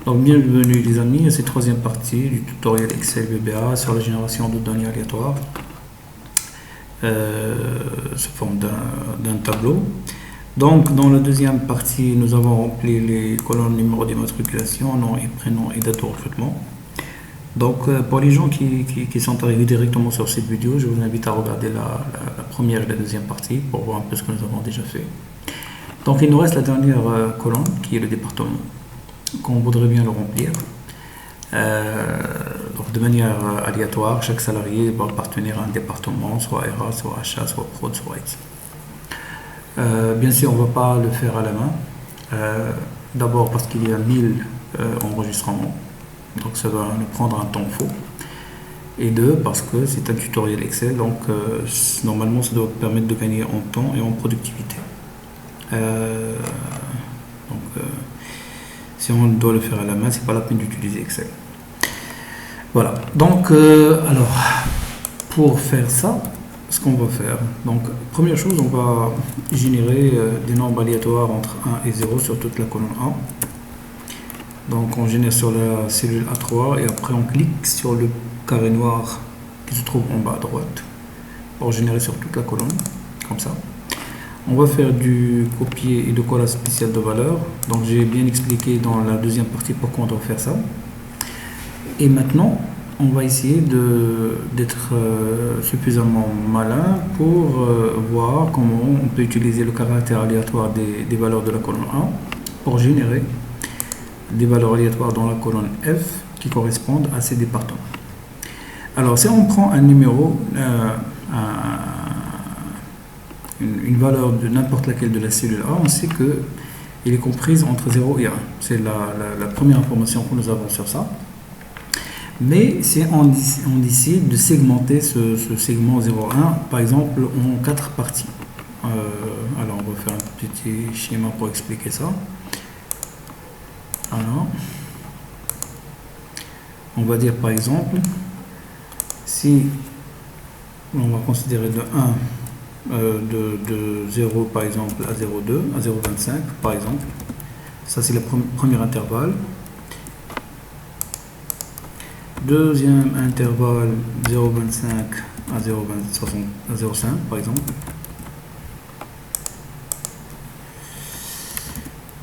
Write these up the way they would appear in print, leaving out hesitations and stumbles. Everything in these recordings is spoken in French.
Donc bienvenue les amis à cette troisième partie du tutoriel Excel VBA sur la génération de données aléatoires sous forme d'un tableau. Donc dans la deuxième partie nous avons rempli les colonnes numéro d'immatriculation, nom et prénom et date de recrutement. Donc pour les gens qui sont arrivés directement sur cette vidéo, je vous invite à regarder la première et la deuxième partie pour voir un peu ce que nous avons déjà fait. Donc il nous reste la dernière colonne qui est le département qu'on voudrait bien le remplir. Donc de manière aléatoire, chaque salarié va appartenir à un département, soit RH, soit achat, soit prod, soit IT. Bien sûr, on ne va pas le faire à la main. D'abord parce qu'il y a 1000 enregistrements, donc ça va nous prendre un temps fou. Et deux, parce que c'est un tutoriel Excel, donc normalement ça doit permettre de gagner en temps et en productivité. Si on doit le faire à la main, c'est pas la peine d'utiliser Excel. Voilà. Donc, alors, pour faire ça, ce qu'on va faire, donc, première chose, on va générer des nombres aléatoires entre 1 et 0 sur toute la colonne A. Donc, on génère sur la cellule A3 et après on clique sur le carré noir qui se trouve en bas à droite pour générer sur toute la colonne, comme ça. On va faire du copier et de collage spécial de valeur. Donc j'ai bien expliqué dans la deuxième partie pourquoi on doit faire ça. Et maintenant, on va essayer d'être suffisamment malin pour voir comment on peut utiliser le caractère aléatoire des valeurs de la colonne A pour générer des valeurs aléatoires dans la colonne F qui correspondent à ces départements. Alors si on prend un numéro, une valeur de n'importe laquelle de la cellule A, on sait qu'elle est comprise entre 0 et 1. C'est la première information que nous avons sur ça. Mais si on décide de segmenter ce segment 0,1, par exemple, en 4 parties. Alors, on va faire un petit schéma pour expliquer ça. Alors, on va dire par exemple, si on va considérer de 1 de 0 par exemple à 0,2 à 0,25 par exemple, ça c'est le premier intervalle. Deuxième intervalle 0,25 à 0,5 par exemple,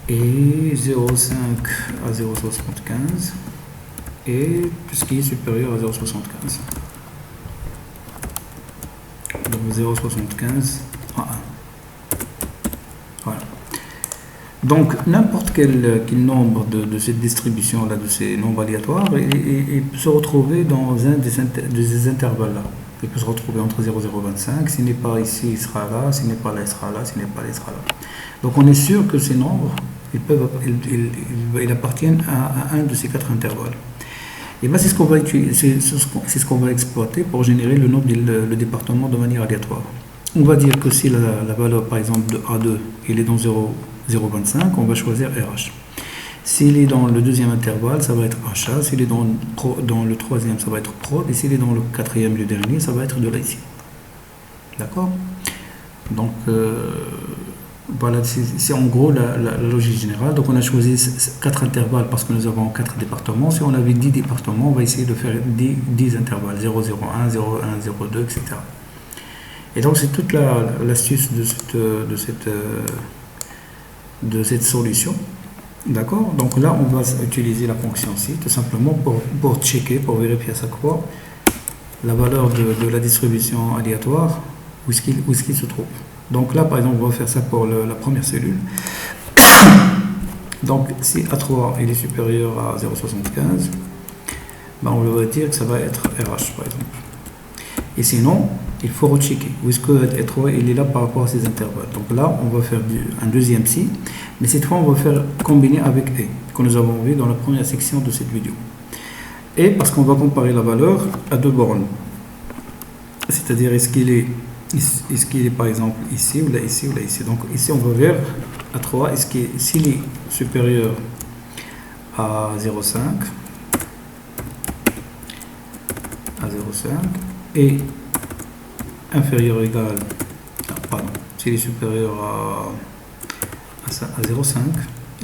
et 0,5 à 0,75 et tout ce qui est supérieur à 0,75. Donc 0,75 à 1. Voilà. Donc n'importe quel nombre de cette distribution là, de ces nombres aléatoires, il peut se retrouver dans un de ces intervalles là. Il peut se retrouver entre 0,025, s'il n'est pas ici il sera là, s'il n'est pas là il sera là, s'il n'est pas là il sera là. Donc on est sûr que ces nombres ils appartiennent à un de ces 4 intervalles. Et bien c'est ce qu'on va utiliser, c'est ce qu'on va exploiter pour générer le nombre le département de manière aléatoire. On va dire que si la valeur par exemple de A2 elle est dans 0,25, on va choisir RH. S'il est dans le deuxième intervalle, ça va être achat. S'il est dans le troisième, ça va être prod. Et s'il est dans le quatrième, le dernier, ça va être de l'IT. D'accord? Donc voilà, c'est en gros la logique générale. Donc on a choisi 4 intervalles parce que nous avons 4 départements. Si on avait 10 départements, on va essayer de faire 10 intervalles, 0,01, 0,1, 0,2, etc. Et donc c'est toute l'astuce de cette solution. D'accord? Donc là, on va utiliser la fonction ci tout simplement pour checker, pour vérifier à chaque fois la valeur de la distribution aléatoire, où est-ce qu'il se trouve. Donc là, par exemple, on va faire ça pour la première cellule. Donc si A3 il est supérieur à 0,75, ben, on va dire que ça va être RH par exemple. Et sinon, il faut rechecker où est-ce que A3 il est là par rapport à ces intervalles. Donc là, on va faire un deuxième si, mais cette fois on va faire combiner avec E, que nous avons vu dans la première section de cette vidéo. Et parce qu'on va comparer la valeur à 2 bornes. C'est-à-dire est-ce qu'il est par exemple ici ou là ici ou là ici. Donc ici on va vers A3, s'il est supérieur à 0,5 et inférieur ou égal, s'il est supérieur à 0,5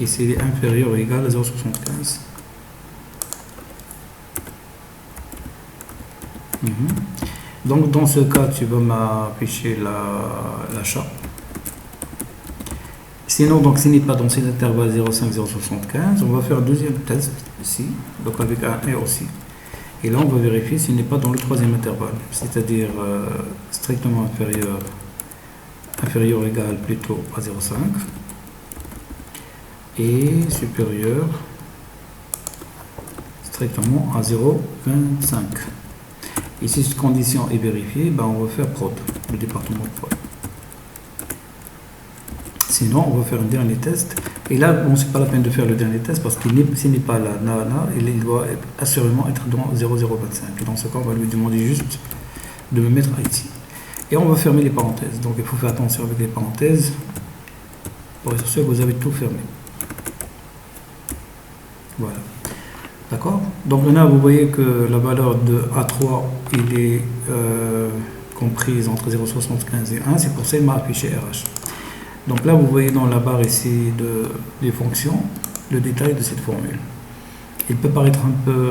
et s'il est inférieur ou égal à 0,75. Mhm. Donc dans ce cas, tu vas m'afficher l'achat. Sinon, donc, s'il n'est pas dans cet intervalle 0,5-0,75, on va faire un deuxième test ici, donc avec un et aussi. Et là, on va vérifier s'il n'est pas dans le troisième intervalle, c'est-à-dire strictement inférieur ou égal plutôt à 0,5 et supérieur strictement à 0,25. Et si cette condition est vérifiée, ben on va faire prod, le département de prod. Sinon, on va faire un dernier test. Et là, bon, c'est pas la peine de faire le dernier test parce qu'il s'il n'est pas là, il doit assurément être dans 0,025. Et dans ce cas, on va lui demander juste de me mettre ici. Et on va fermer les parenthèses. Donc, il faut faire attention avec les parenthèses pour être sûr que vous avez tout fermé. Voilà. D'accord? Donc là, vous voyez que la valeur de A3, il est comprise entre 0,75 et 1. C'est pour ça qu'il m'a affiché RH. Donc là, vous voyez dans la barre ici des fonctions, le détail de cette formule. Il peut paraître un peu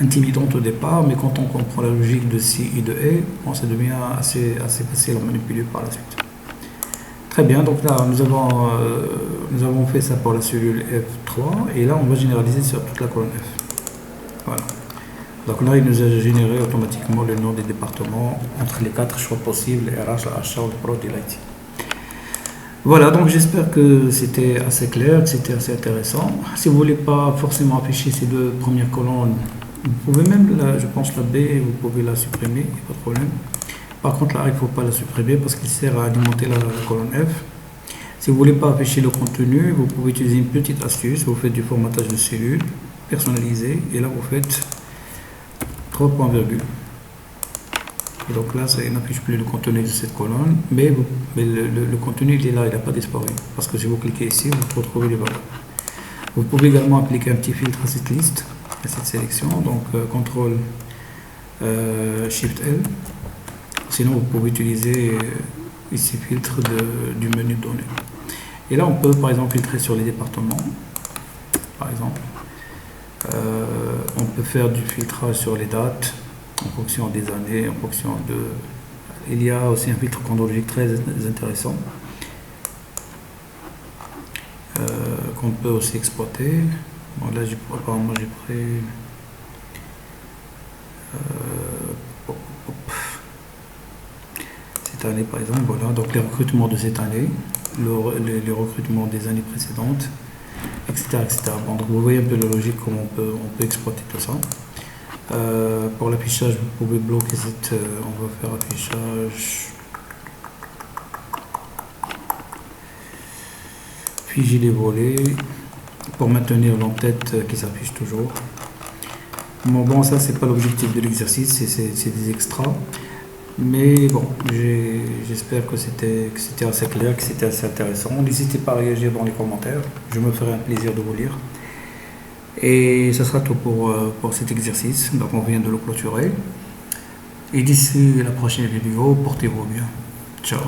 intimidant au départ, mais quand on comprend la logique de si et de et, bon, ça devient assez facile à manipuler par la suite. Très bien, donc là, nous avons fait ça pour la cellule F3, et là, on va généraliser sur toute la colonne F. Voilà. Donc là, il nous a généré automatiquement le nom des départements entre les 4 choix possibles, RH, achat, prod et l'IT. Voilà, donc j'espère que c'était assez clair, que c'était assez intéressant. Si vous ne voulez pas forcément afficher ces deux premières colonnes, vous pouvez même, je pense, la B, vous pouvez la supprimer, il n'y a pas de problème. Par contre, là, il ne faut pas la supprimer parce qu'il sert à alimenter la colonne F. Si vous ne voulez pas afficher le contenu, vous pouvez utiliser une petite astuce. Vous faites du formatage de cellules personnalisé et là, vous faites 3 points virgule. Et donc là, ça n'affiche plus le contenu de cette colonne, mais le contenu, il est là, il n'a pas disparu. Parce que si vous cliquez ici, vous retrouvez les valeurs. Vous pouvez également appliquer un petit filtre à cette liste, à cette sélection. Donc, CTRL SHIFT L. Sinon, vous pouvez utiliser ici filtre du menu de données. Et là, on peut par exemple filtrer sur les départements. Par exemple, on peut faire du filtrage sur les dates en fonction des années, en fonction de. Il y a aussi un filtre chronologique très intéressant qu'on peut aussi exploiter. Bon, là, apparemment, j'ai pris. Cette année par exemple, voilà, donc les recrutements de cette année, les recrutements des années précédentes, etc. Bon, donc vous voyez un peu la logique, comment on peut exploiter tout ça. Pour l'affichage, vous pouvez bloquer on va faire affichage, figer les volets, pour maintenir l'entête qui s'affiche toujours. Bon, ça c'est pas l'objectif de l'exercice, c'est des extras. Mais bon, j'espère que c'était assez clair, que c'était assez intéressant. N'hésitez pas à réagir dans les commentaires, je me ferai un plaisir de vous lire. Et ce sera tout pour cet exercice, donc on vient de le clôturer. Et d'ici la prochaine vidéo, portez-vous bien. Ciao.